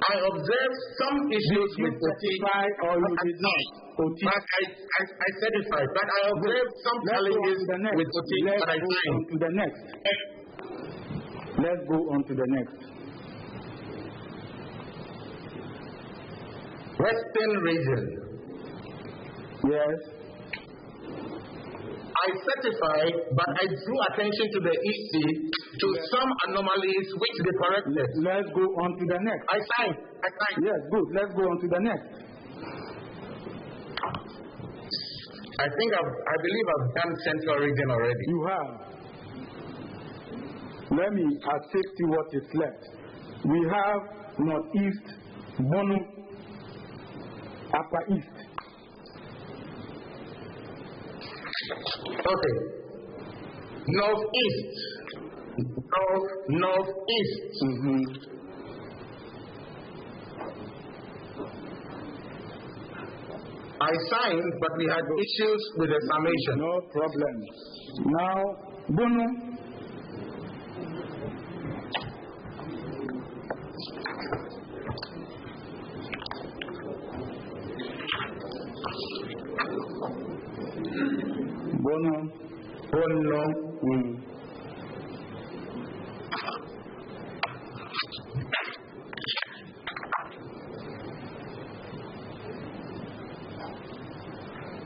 I observed some issues with OT, or you did not? But I certified. But I observed some challenges with OT that I signed. To the next. Let's go on to the next. Western region. Yes. I certified, but I drew attention to the EC to some anomalies which they corrected. Let's go on to the next. I signed. Yes, good. Let's go on to the next. I believe I've done Central region already. You have. Let me assist you what is left. We have Northeast, Bono, Upper East. Okay. Northeast. Northeast. I signed, but we had issues with the summation. No problem. Now, Bono.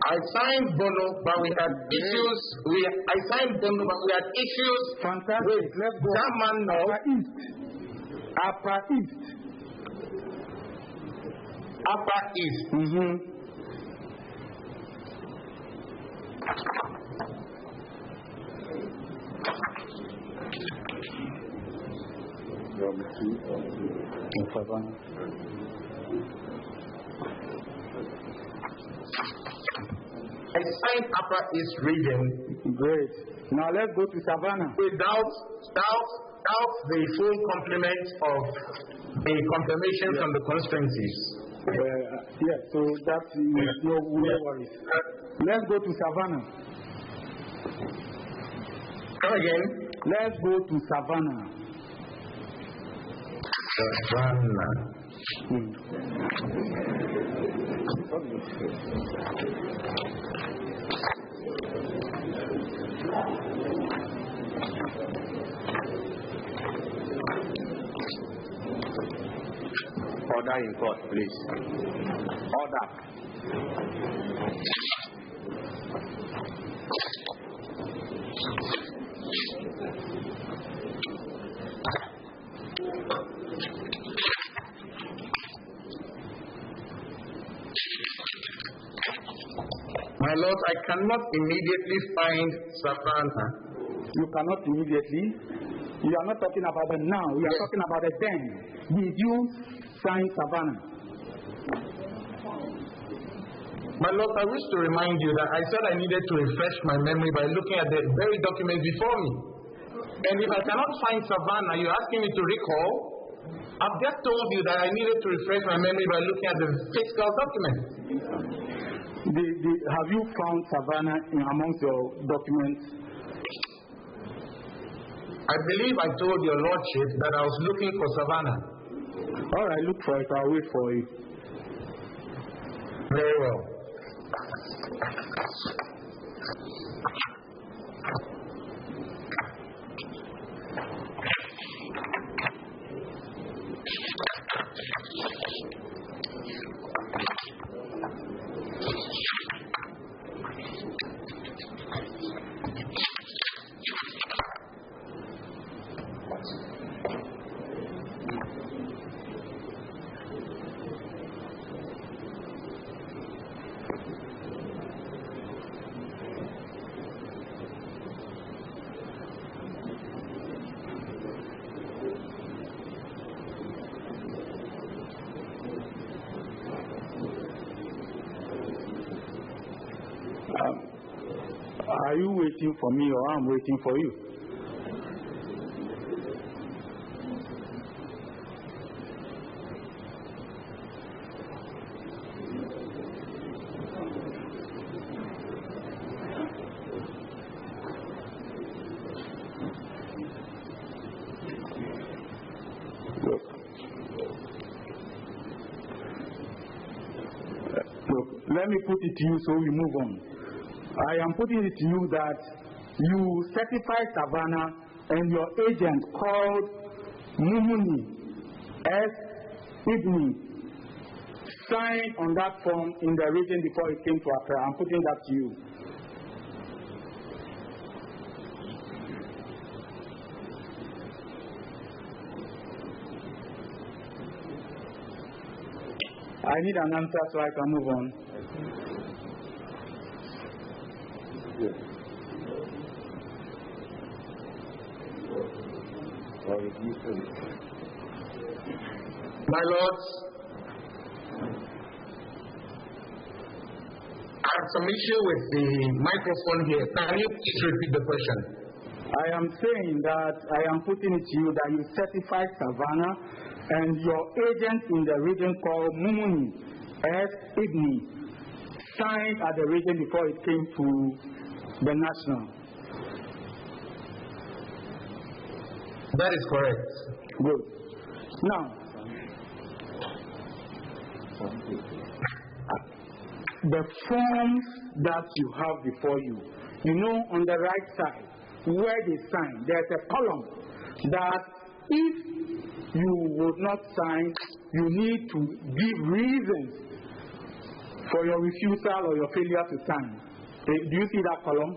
I signed Bono, but we had issues. I signed Bono, but we had issues. Fantastic. Let's go. Upper East. Upper East. I signed Upper East region. Great. Now let's go to Savannah. Without the full complement of the confirmation from the constituencies. Yes, so that's no worries. Let's go to Savannah. Come again. Let's go to Savannah. Order in court, please. Order. My Lord, I cannot immediately find Savannah. You cannot immediately? You are not talking about the now. You are talking about the then. Did you sign Savannah? My Lord, I wish to remind you that I said I needed to refresh my memory by looking at the very documents before me. And if I cannot find Savannah, you're asking me to recall? I've just told you that I needed to refresh my memory by looking at the fiscal documents. Have you found Savannah amongst your documents? I believe I told your Lordship that I was looking for Savannah. All right, look for it. I'll wait for you. Very well. Are you waiting for me or I'm waiting for you? Look. let me put it to you so we move on. I am putting it to you that you certify Savannah and your agent called Nunoo Testifies signed on that form in the region before it came to Accra. I'm putting that to you. I need an answer so I can move on. Yes. My lords, I have some issue with the microphone here. Can you please repeat the question? I am saying that I am putting it to you that you certify Savannah and your agent in the region called Nunoo Testifies signed at the region before it came to the national. That is correct. Good. Now, the forms that you have before you, you know, on the right side where they sign, there's a column that if you would not sign, you need to give reasons for your refusal or your failure to sign. Do you see that column?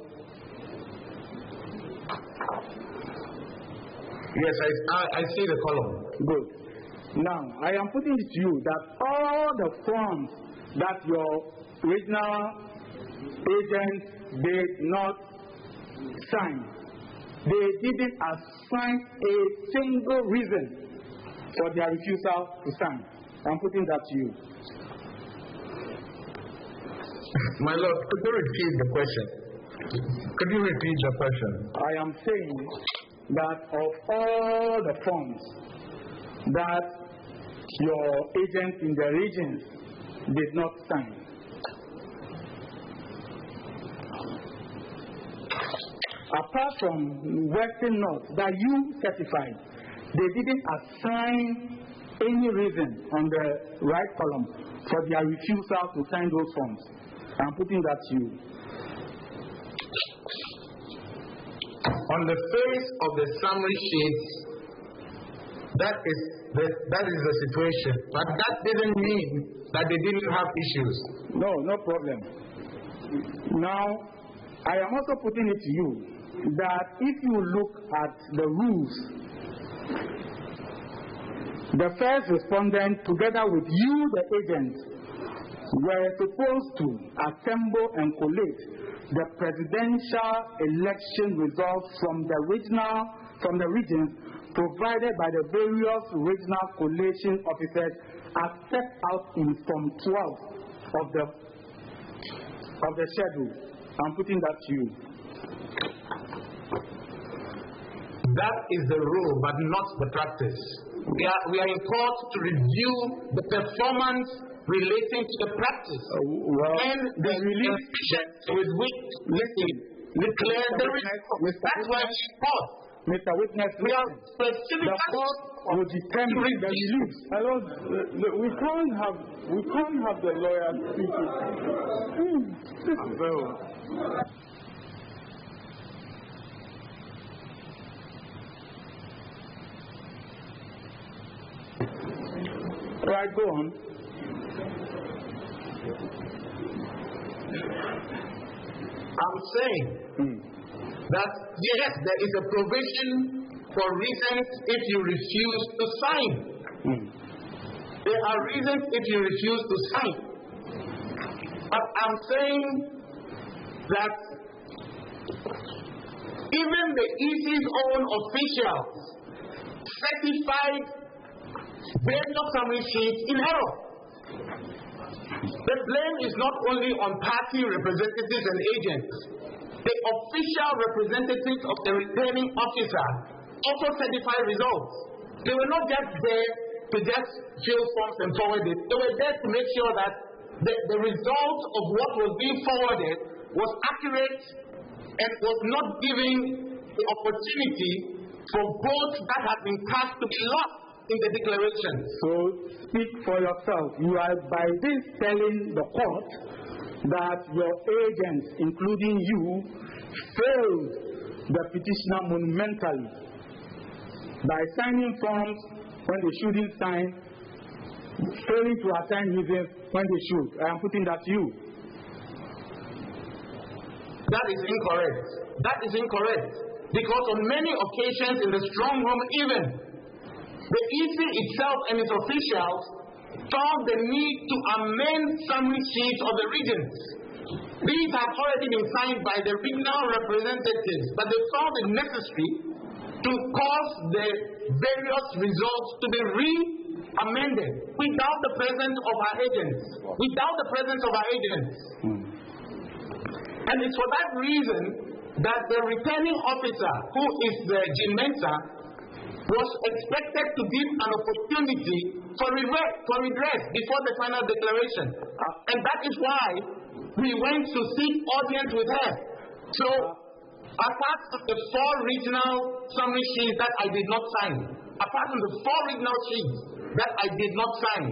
Yes, I see the column. Good. Now, I am putting it to you that all the forms that your regional agent did not sign, they didn't assign a single reason for their refusal to sign. I'm putting that to you. My lord, could you repeat the question? Could you repeat the question? I am saying that of all the forms that your agent in the regions did not sign, apart from Western North that you certified, they didn't assign any reason on the right column for their refusal to sign those forms. I'm putting that to you. On the face of the summary sheet, that is the situation. But that didn't mean that they didn't have issues. No problem. Now, I am also putting it to you that if you look at the rules, the first respondent, together with you, the agent, were supposed to assemble and collate the presidential election results from the regions provided by the various regional collation officers as set out in Form 12 of the schedule. I'm putting that to you. That is the rule, but not the practice. We are in court to review the performance relating to the practice and the release with which declare the results. That's why we court. Mr. Witness, we are the court will determine the release. Hello, we can't have the lawyer speaking. Right, go on. I'm saying that yes, there is a provision for reasons if you refuse to sign. There are reasons if you refuse to sign. But I'm saying that even the EC's own officials certified various summary sheets in error. The blame is not only on party representatives and agents. The official representatives of the returning officer also certify results. They were not just there to just fill forms and forward it. They were there to make sure that the result of what was being forwarded was accurate and was not giving the opportunity for votes that had been cast to be lost in the declaration. So speak for yourself. You are by this telling the court that your agents, including you, failed the petitioner monumentally by signing forms when they shouldn't sign, failing to attend meetings when they should. I am putting that to you. That is incorrect. That is incorrect. Because on many occasions in the strong room even, the EC itself and its officials found the need to amend summary sheets of the regions. These have already been signed by the regional representatives, but they found it necessary to cause the various results to be re-amended without the presence of our agents. Without the presence of our agents. And it's for that reason that the returning officer, who is the G-Mensa, was expected to give an opportunity for redress before the final declaration. And that is why we went to seek audience with her. So, apart from the 4 regional summary sheets that I did not sign, apart from the 4 regional sheets that I did not sign,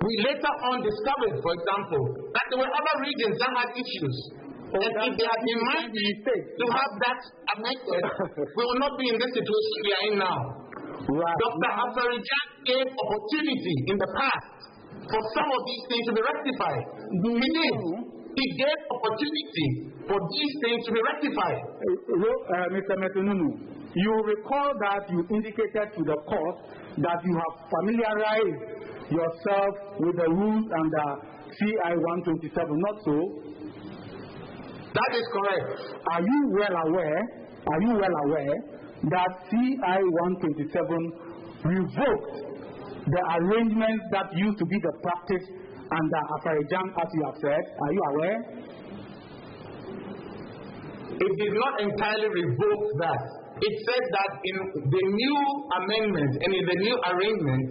we later on discovered, for example, that there were other regions that had issues. And if they had been minded to have that amended, we will not be in this situation we are in now. Right. Dr. Afarijan gave opportunity in the past for some of these things to be rectified. He did. He gave opportunity for these things to be rectified. Mr. Nunoo, you recall that you indicated to the court that you have familiarized yourself with the rules under CI 127, not so? That is correct. Are you well aware that CI 127 revoked the arrangements that used to be the practice under Afarijan, as you have said? Are you aware? It did not entirely revoke that. It said that in the new amendment and in the new arrangement,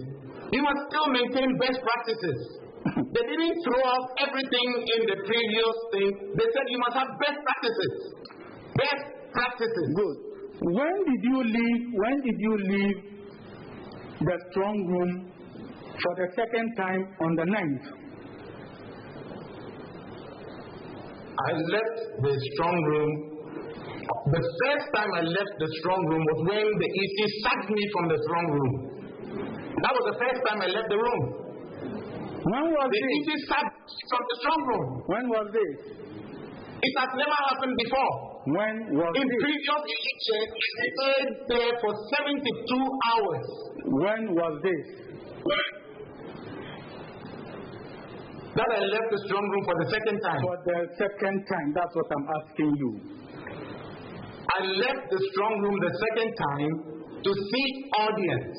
we must still maintain best practices. They didn't throw out everything in the previous thing. They said you must have best practices. Best practices. Good. When did you leave the strong room for the second time on the 9th? I left the strong room. The first time I left the strong room was when the EC sacked me from the strong room. That was the first time I left the room. When was the this? EC sacked from the strong room. When was this? It has never happened before. When was in this? Previous elections, I stayed there for 72 hours. When was this? That I left the strong room for the second time. For the second time, that's what I'm asking you. I left the strong room the second time to seek audience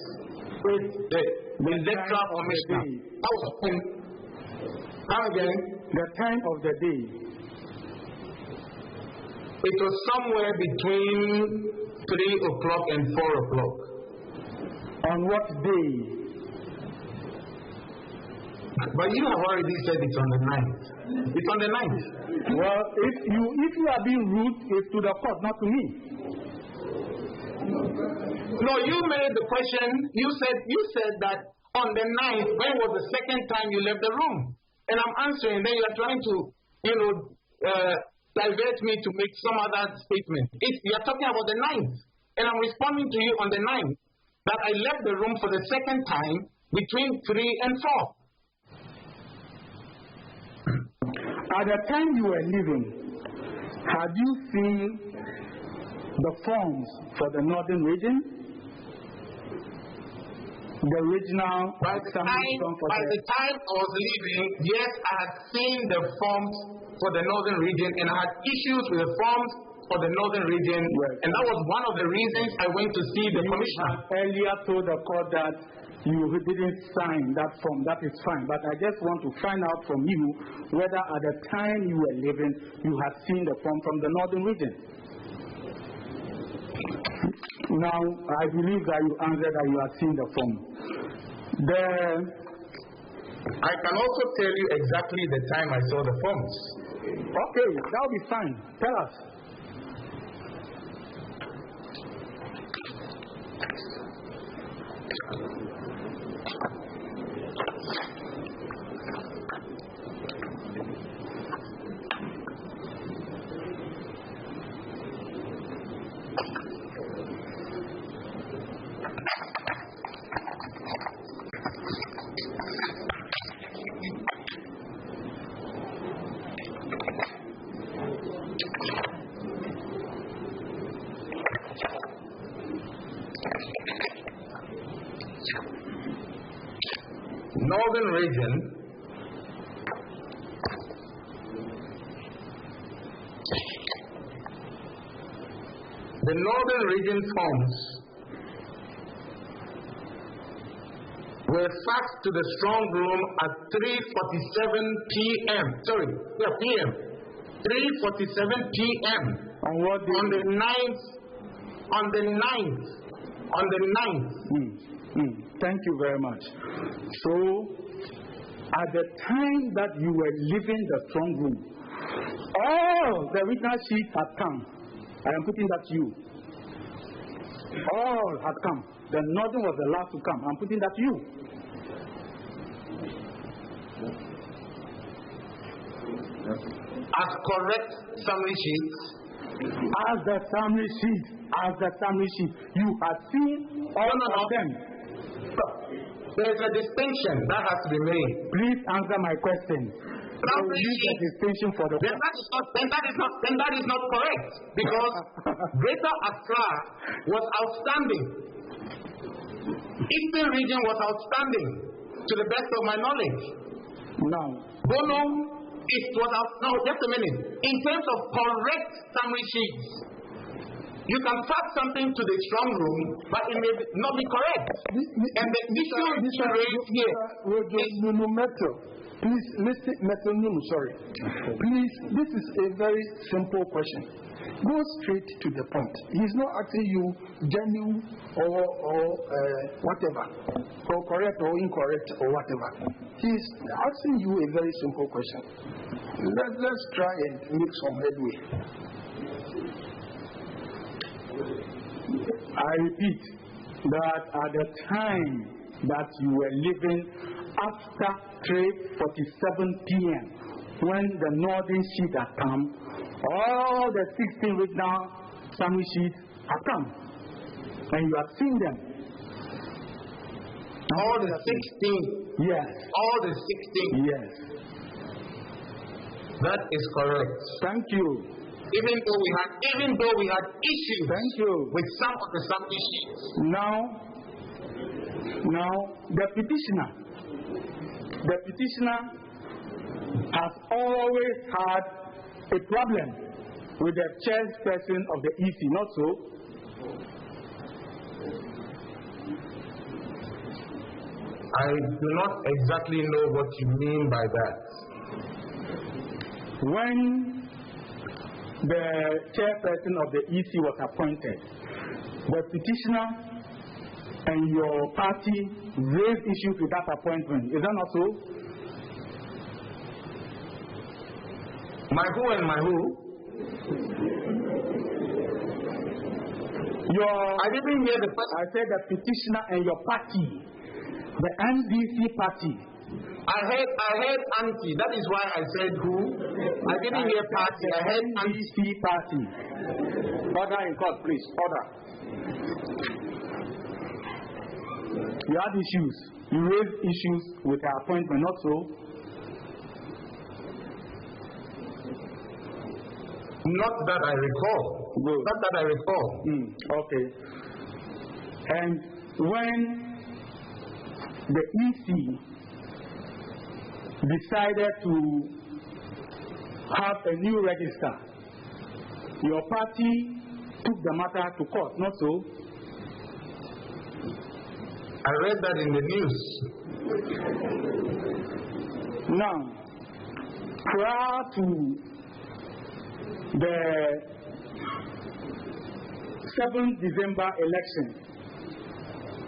with the electoral commissioner. That was when, come again. The time of the day. It was somewhere between 3 o'clock and 4 o'clock. On what day? But you have already said it's on the 9th. It's on the 9th. Well, if you are being rude, it's to the court, not to me. No, you made the question. You said that on the 9th, when was the second time you left the room? And I'm answering. Then you are trying to, divert me to make some other statement. You are talking about the 9th, and I'm responding to you on the 9th that I left the room for the second time between 3 and 4. At the time you were leaving, had you seen the forms for the northern region? The regional by the time I was leaving, yes, I had seen the forms for the northern region and I had issues with the forms for the northern region, yes. And that was one of the reasons I went to see the commissioner. Earlier told the court that you didn't sign that form. That is fine, but I just want to find out from you whether at the time you were leaving you had seen the form from the northern region. Now, I believe that you answered that you have seen the form. I can also tell you exactly the time I saw the forms. Okay, that will be fine. Tell us. Northern region the Northern region forms were faxed to the strong room at 3:47 p.m. p.m. 3:47 p.m. on the 9th. Thank you very much. So, at the time that you were leaving the strong room, all the witness sheets had come. I am putting that to you. All had come. The northern was the last to come. I'm putting that to you. As correct summary sheets. As the summary sheet. You have seen all of them. There is a distinction that has to be made. Please answer my question. Use the distinction for the. Then that is not correct, because Greater Accra was outstanding. Eastern region was outstanding, to the best of my knowledge. Now, Bono, it was out. No, just a minute. In terms of correct summary sheets, you can fax something to the strong room, but it may not be correct. And the issue is raised here. Nunoo Mettle. Please, listen, Nunoo, sorry. Please, this is a very simple question. Go straight to the point. He's not asking you genuine or whatever, or correct or incorrect or whatever. He's asking you a very simple question. Let's try and make some headway. I repeat that at the time that you were living after 3:47 p.m., when the northern sheet had come, all the 16 written summary sheets had come, and you have seen them. All the 16. Yes. All the 16. Yes. That is correct. Thank you. Even though we had issues. Thank you. With some of the summary sheets. Now the petitioner has always had a problem with the chairperson of the EC, not so? I do not exactly know what you mean by that. When the chairperson of the EC was appointed, the petitioner and your party raised issues with that appointment. Is that not so? My who and my who? I didn't hear the first. I said the petitioner and your party, the NDC party. I heard anti. That is why I said who. I didn't hear party. I heard NDC party. Order in court, please. Order. You had issues. You raised issues with her appointment, not so? Not that I recall. Good. Not that I recall. Okay. And when the EC decided to have a new register, your party took the matter to court, not so? I read that in the news. Now, prior to the 7th December election,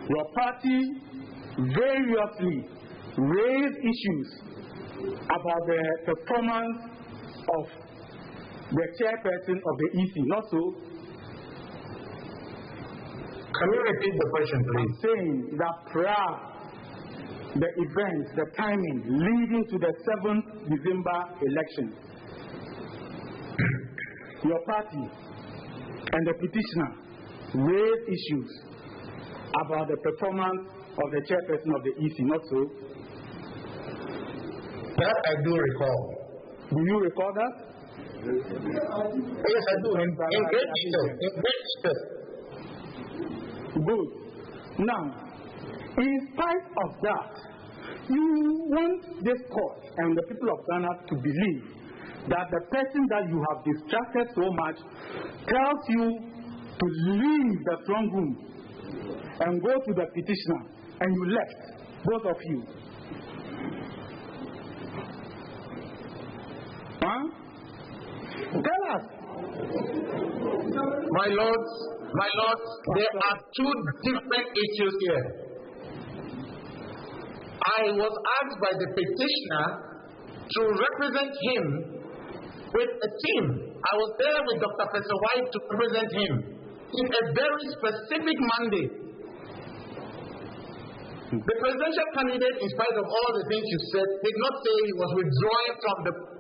your party variously raised issues about the performance of the chairperson of the EC, not so? Can you repeat the question, please? I'm saying that prior the events, the timing leading to the 7th December election, your party and the petitioner raised issues about the performance of the chairperson of the EC, not so? That I do recall. Do you recall that? Yes, I do. In great detail. Good. Now, in spite of that, you want this court and the people of Ghana to believe that the person that you have distracted so much tells you to leave the strong room and go to the petitioner, and you left, both of you. Huh? Tell us. My lords, there are two different issues here. I was asked by the petitioner to represent him with a team. I was there with Dr. Professor White to represent him in a very specific mandate. The presidential candidate, in spite of all the things you said, did not say he was withdrawing from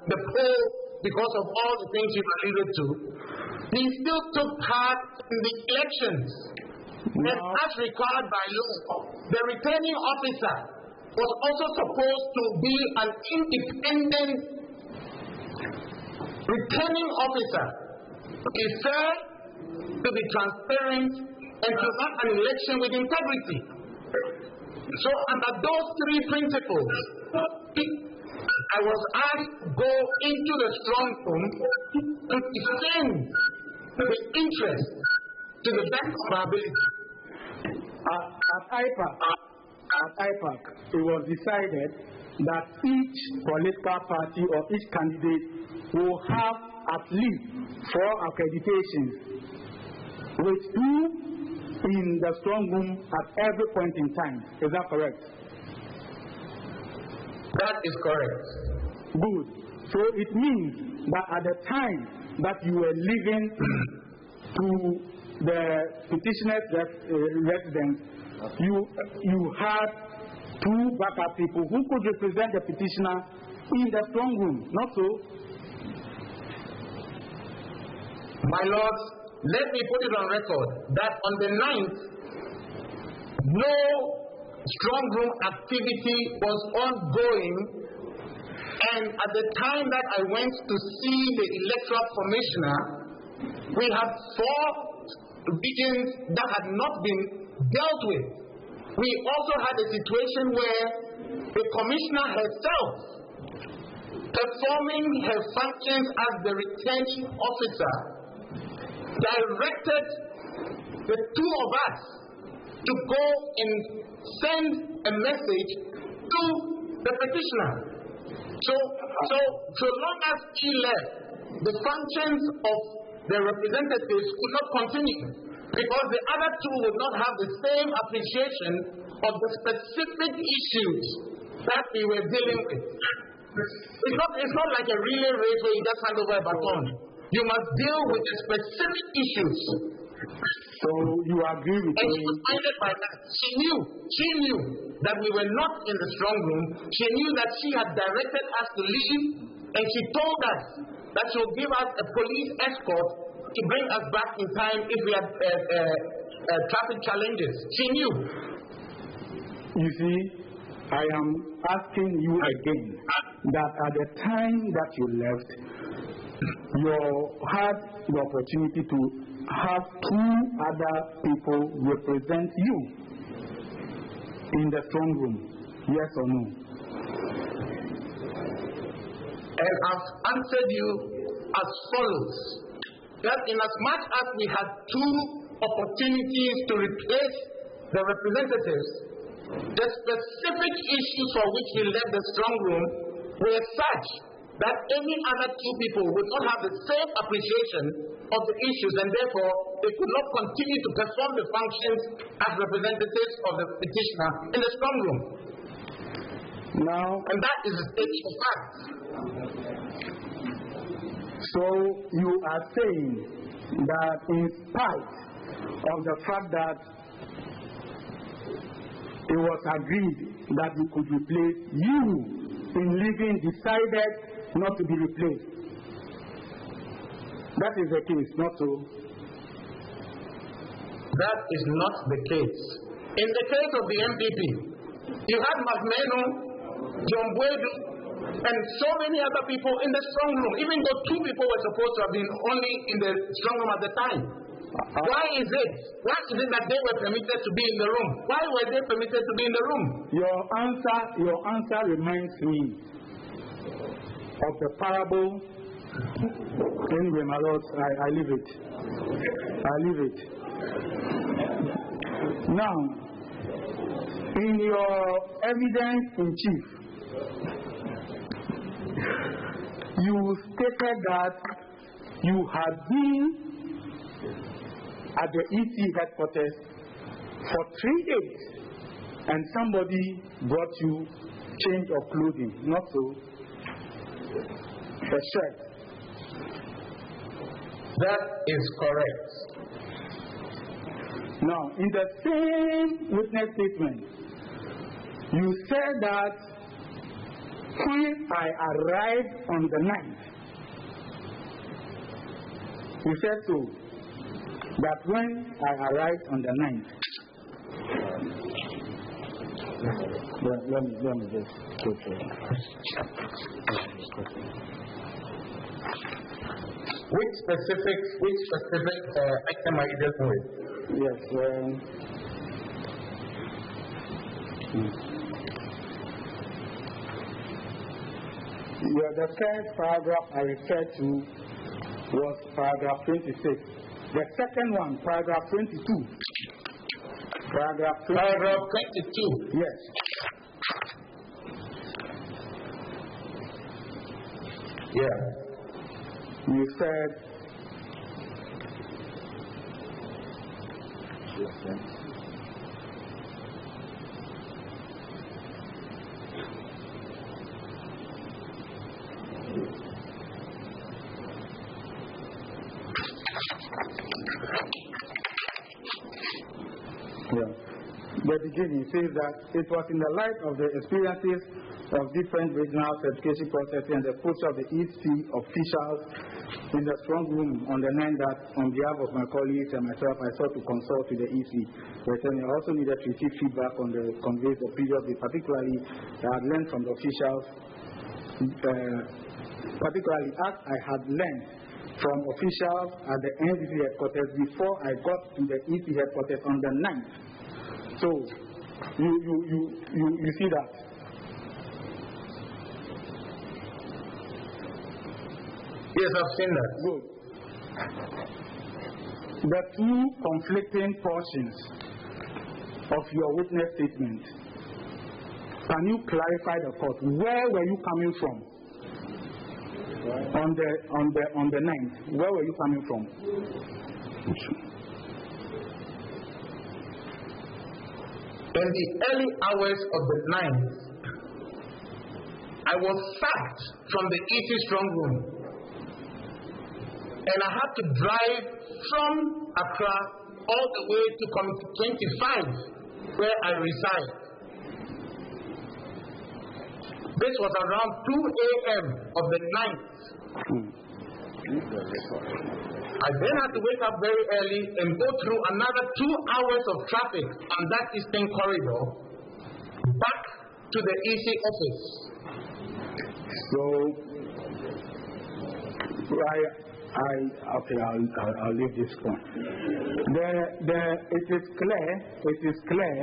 the poll because of all the things you alluded to. He still took part in the elections. And as required by law, the returning officer was also supposed to be an independent returning officer, to be fair, to be transparent, and to run an election with integrity. So under those three principles, I was asked to go into the strong room to defend the interest to the best of our ability. At IPAC, it was decided that each political party or each candidate will have at least 4 accreditations, with 2 in the strong room at every point in time. Is that correct? That is correct. Good. So it means that at the time that you were leaving to the petitioner's residence, you had 2 backup people who could represent the petitioner in the strong room, not so? My lords, let me put it on record that on the 9th, no strong room activity was ongoing, and at the time that I went to see the electoral commissioner, we had 4 regions that had not been dealt with. We also had a situation where the commissioner herself, performing her functions as the returning officer, directed the 2 of us to go and send a message to the petitioner. So long as he left, the functions of the representatives could not continue, because the other 2 would not have the same appreciation of the specific issues that we were dealing with. It's not like a relay race where you just hand over a baton. You must deal with the specific issues. So you agree with me? And she was minded by that. She knew that we were not in the strong room. She knew that she had directed us to leave, and she told us that she would give us a police escort to bring us back in time if we had traffic challenges. She knew. You see, I am asking you again that at the time that you left, you had the opportunity to have 2 other people represent you in the strong room. Yes or no? And I've answered you as follows: that in as much as we had 2 opportunities to replace the representatives, the specific issues for which we left the strong room were such that any other 2 people would not have the same appreciation of the issues, and therefore they could not continue to perform the functions as representatives of the petitioner in the strong room. Now, and that is a statement of fact. So you are saying that in spite of the fact that it was agreed that we could replace you, in leaving decided not to be replaced. That is the case, not so? That is not the case. In the case of the MPP, you had Magmeno, John Buedu, and so many other people in the strong room, even though 2 people were supposed to have been only in the strong room at the time. Why is it that they were permitted to be in the room? Why were they permitted to be in the room? Your answer reminds me of the parable. Anyway, my Lord, I leave it. Now, in your evidence in chief, you stated that you had been at the EC headquarters for 3 days and somebody brought you change of clothing, not so? A shirt. That is correct. Now, in the same witness statement, you said that when I arrived on the 9th, you said so, that when I arrived on the 9th, let me just go through it. Which specific item are you dealing with? Yes. The first paragraph I referred to was paragraph 26. The second one, paragraph 22. Paragraph 22. Yes. Yeah. You said, the beginning says that it was in the light of the experiences of different regional certification processes and the approach of the EC officials in the strong room on the 9th that on behalf of my colleagues and myself I sought to consult with the EC. I also needed to receive feedback on the conveys the previous day, particularly I had learned from the officials, particularly as I had learned from officials at the NDC headquarters before I got to the EC headquarters on the 9th. So, you see that? Yes, I've seen that. Good. The two conflicting portions of your witness statement, can you clarify the court? Where were you coming from? On the 9th, where were you coming from? In the early hours of the 9th, I was sacked from the EC strong room, and I had to drive from Accra all the way to Committee 25, where I reside. This was around 2 a.m. of the 9th. I then had to wake up very early and go through another 2 hours of traffic on that eastern corridor back to the EC office. So, I'll leave this point. It is clear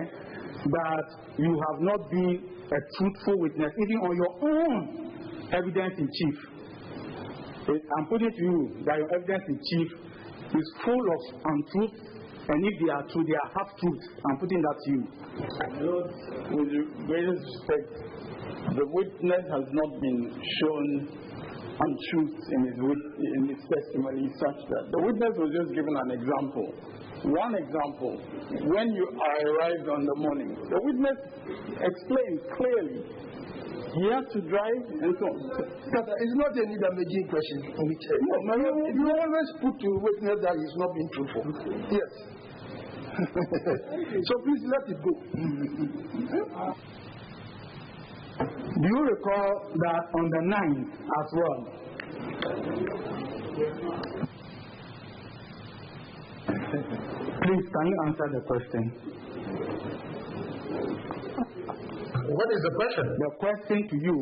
that you have not been a truthful witness, even on your own evidence in chief. I'm putting to you that your evidence in chief is full of untruths, and if they are true, they are half truths. I'm putting that to you. Lord, with greatest respect, the witness has not been shown untruths in his testimony such that the witness was just given an example. One example, when you arrived on the morning, the witness explained clearly he has to drive and so on. It's not any damaging question. You always put to witness that he's not being truthful. Yes. So please let it go. Do you recall that on the 9th as well? Please, can you answer the question? What is the question? The question to you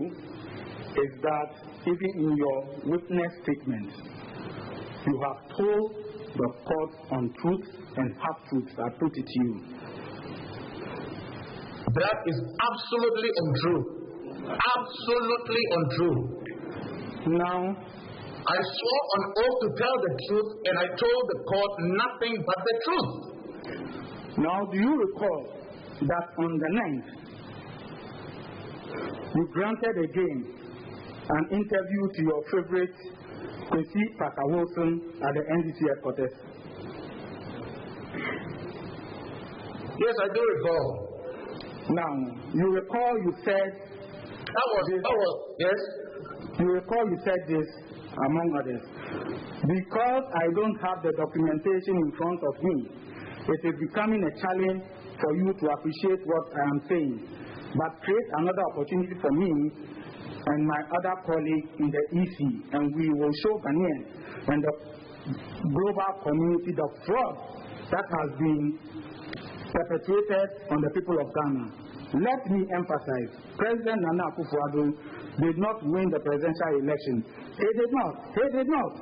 is that even in your witness statement, you have told the court's untruths and half-truths. I put it to you. That is absolutely untrue. Absolutely untrue. Now, I swore on oath to tell the truth, and I told the court nothing but the truth. Now, do you recall that on the 9th, you granted again an interview to your favorite Kwesi Parker Wilson at the NDC headquarters? Yes, I do recall. Now, you recall you said... Yes? You recall you said this, among others. Because I don't have the documentation in front of me, it is becoming a challenge for you to appreciate what I am saying, but create another opportunity for me and my other colleagues in the EC, and we will show Ghanaians and the global community the fraud that has been perpetrated on the people of Ghana. Let me emphasize, President Nana Akufo-Addo did not win the presidential election. He did not. He did not.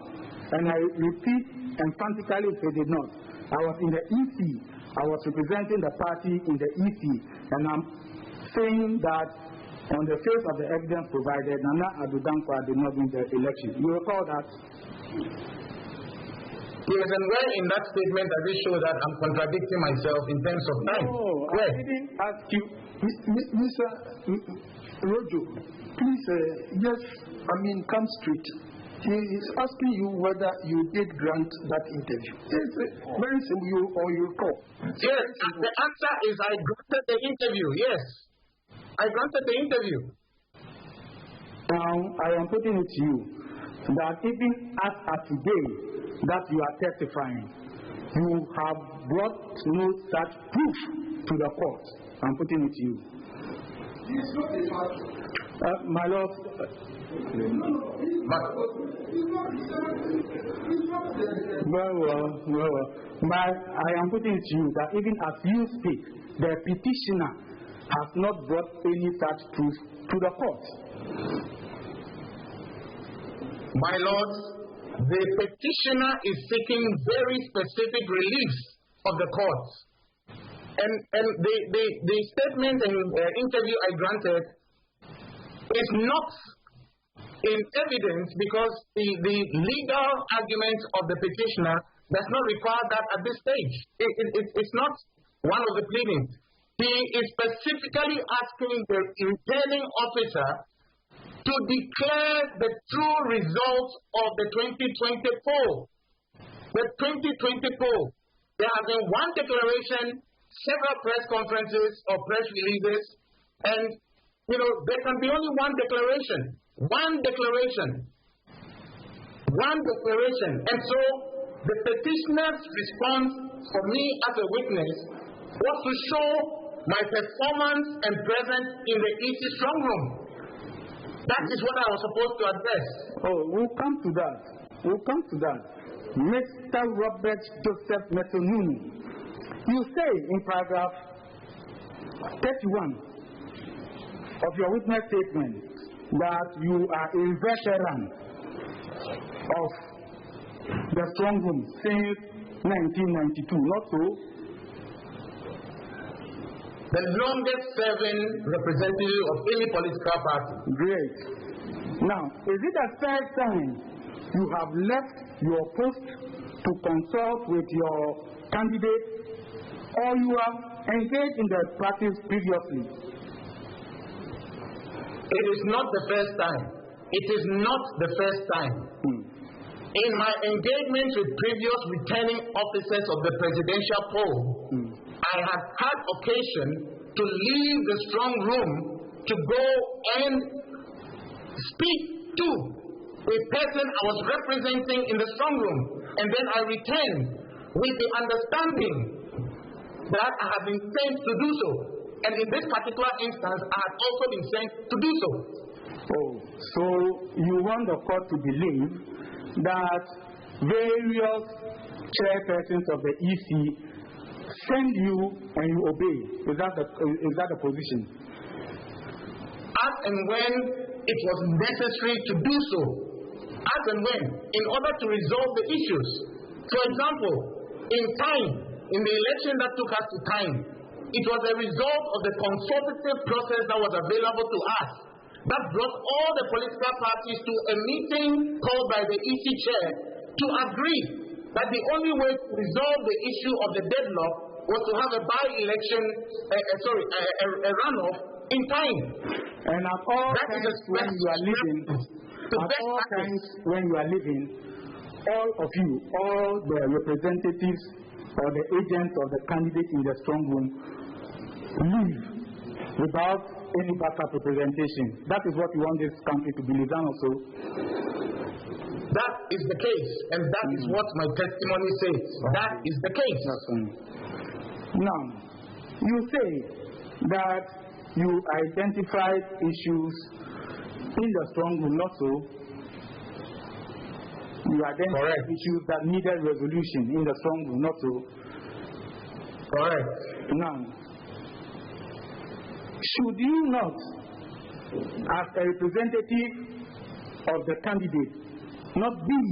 And I repeat emphatically, he did not. I was in the EC. I was representing the party in the EC. And I'm saying that on the face of the evidence provided, Nana Addo Dankwa did not win the election. You recall that? Yes, and where in that statement does it show that I'm contradicting myself in terms of time? No, I didn't ask you. Mr. Rojo, please, come straight. He is asking you whether you did grant that interview. It's very simple, or you recall. Yes, the answer is I granted the interview, yes. I granted the interview. Now, I am putting it to you that even as of today that you are testifying, you have brought no such proof to the court. I'm putting it to you. My Lord, I am putting it to you that even as you speak, the petitioner has not brought any such proof to the court. My Lord, the petitioner is seeking very specific reliefs of the court. And the statement and interview I granted is not in evidence because the legal argument of the petitioner does not require that at this stage. It's not one of the pleadings. He is specifically asking the returning officer to declare the true results of the 2020 poll. The 2020 poll. There has been one declaration, several press conferences or press releases, and there can be only one declaration. One declaration. And so the petitioner's response for me as a witness was to show my performance and presence in the EC strong room. That is what I was supposed to address. Oh, we'll come to that. Mr. Robert Joseph Nunoo, you say in paragraph 31 of your witness statement that you are a veteran of the strong room since 1992, not so? The longest serving representative of any political party. Great. Now, is it the first time you have left your post to consult with your candidate, or you have engaged in the practice previously? It is not the first time. It is not the first time. In my engagement with previous returning officers of the presidential poll, I have had occasion to leave the strong room to go and speak to a person I was representing in the strong room. And then I returned with the understanding that I have been sent to do so. And in this particular instance, I have also been sent to do so. Oh, so you want the court to believe that various chairpersons of the EC send you and you obey. Is that the position? As and when it was necessary to do so. As and when, in order to resolve the issues. For example, in time, in the election that took us to time, it was a result of the consultative process that was available to us that brought all the political parties to a meeting called by the EC chair to agree that the only way to resolve the issue of the deadlock was to have a by-election, a runoff in time. And at all times when you are living, all of you, all the representatives or the agents of the candidate in the strong room, leave without any backup representation. That is what we want this country to be. Also, that is the case, and that is what my testimony says. That is the case. Now, you say that you identified issues in the strong room, not so. You identified issues that needed resolution in the strong room, not so. Correct. Now, should you not, as a representative of the candidate, not be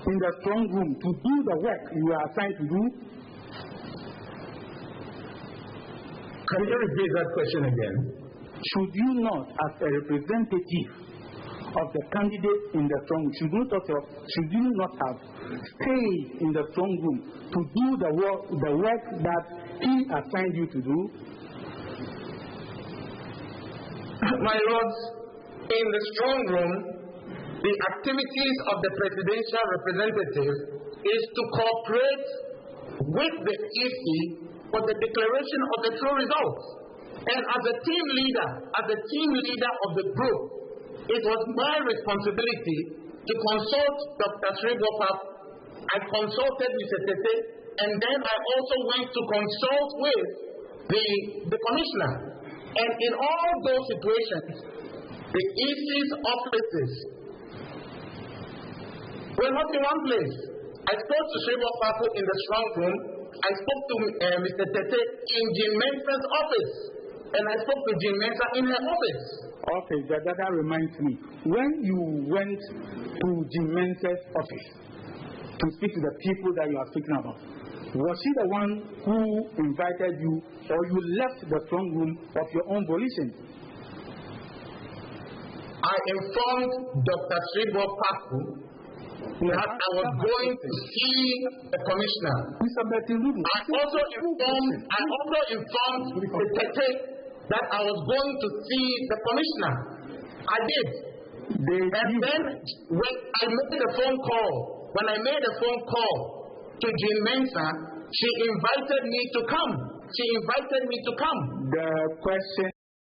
in the strong room to do the work you are assigned to do? Can you repeat that question again? Should you not, as a representative of the candidate in the strong room, should you not have stayed in the strong room to do the work that he assigned you to do? My lords, in the strong room, the activities of the presidential representative is to cooperate with the EC for the declaration of the true results. And as a team leader of the group, it was my responsibility to consult Dr. Sribopa. I consulted Mr. Tete, and then I also went to consult with the commissioner. And in all those situations, the EC's offices were not in one place. I spoke to Sribopa in the strong room. I spoke to Mr. Tete in Jean Mensah's office. And I spoke to Jean Mensah in her office. Okay, that reminds me. When you went to Jean Mensah's office to speak to the people that you are speaking about, was she the one who invited you, or you left the strong room of your own volition? I informed Dr. Sribopa that I was going to see the commissioner. I also informed the Tete that I was going to see the commissioner. I did. And then when I made a phone call to Jean Mensah, she invited me to come. The question